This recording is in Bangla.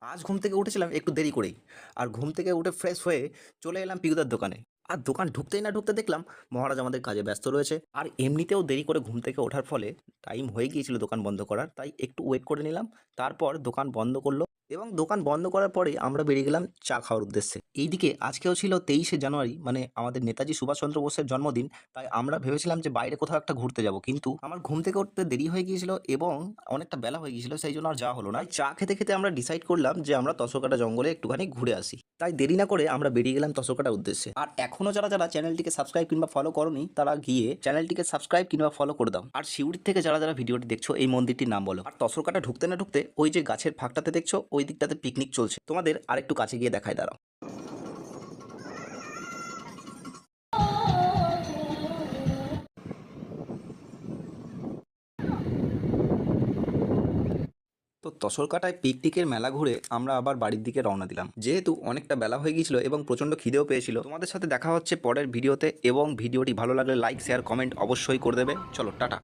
আজ ঘুম থেকে উঠেছিলাম একটু দেরি করেই। আর ঘুম থেকে উঠে ফ্রেশ হয়ে চলে এলাম পিউদার দোকানে। আর দোকান ঢুকতেই না ঢুকতে দেখলাম মহারাজ আমাদের কাজে ব্যস্ত রয়েছে। আর এমনিতেও দেরি করে ঘুম থেকে ওঠার ফলে টাইম হয়ে গিয়েছিল দোকান বন্ধ করার। তাই একটু ওয়েট করে নিলাম। তারপর দোকান বন্ধ করলো এবং দোকান বন্ধ করার পরেই আমরা বেরিয়ে গেলাম চা খাওয়ার উদ্দেশ্যে। এইদিকে আজকেও ছিল 23শে জানুয়ারি, মানে আমাদের নেতাজি সুভাষচন্দ্র বোসের জন্মদিন। তাই আমরা ভেবেছিলাম যে বাইরে কোথাও একটা ঘুরতে যাব। কিন্তু আমার ঘুম থেকে উঠতে দেরি হয়ে গিয়েছিল এবং অনেকটা বেলা হয়ে গিয়েছিল, সেই জন্য আর যাওয়া হলো না। তাই চা খেতে খেতে আমরা ডিসাইড করলাম যে আমরা তসরকাটা জঙ্গলে একটুখানি ঘুরে আসি। তাই দেরি না করে আমরা বেরিয়ে গেলাম তসরকাটার উদ্দেশ্যে। আর এখনো যারা যারা চ্যানেলটিকে সাবস্ক্রাইব কিংবা ফলো করোনি তারা গিয়ে চ্যানেলটিকে সাবস্ক্রাইব কিংবা ফলো করে দাও। আর সিউড়ির থেকে যারা যারা ভিডিওটি দেখছো এই মন্দিরটির নাম বলো। আর তসরকাটা ঢুকতে না ঢুকতে ওই যে গাছের ফাঁকটাতে দেখছো ওই দিকটাতে পিকনিক চলছে, তোমাদের আরেকটু কাছে গিয়ে দেখায় দাঁড়াও। তো তসরকাটায় পিকনিকের মেলা ঘুরে আমরা আবার বাড়ির দিকে রওনা দিলাম, যেহেতু অনেকটা বেলা হয়ে গিয়েছিল এবং প্রচন্ড খিদেও পেয়েছিল। তোমাদের সাথে দেখা হচ্ছে পরের ভিডিওতে, এবং ভিডিওটি ভালো লাগলে লাইক শেয়ার কমেন্ট অবশ্যই করে দেবে। চলো টাটা।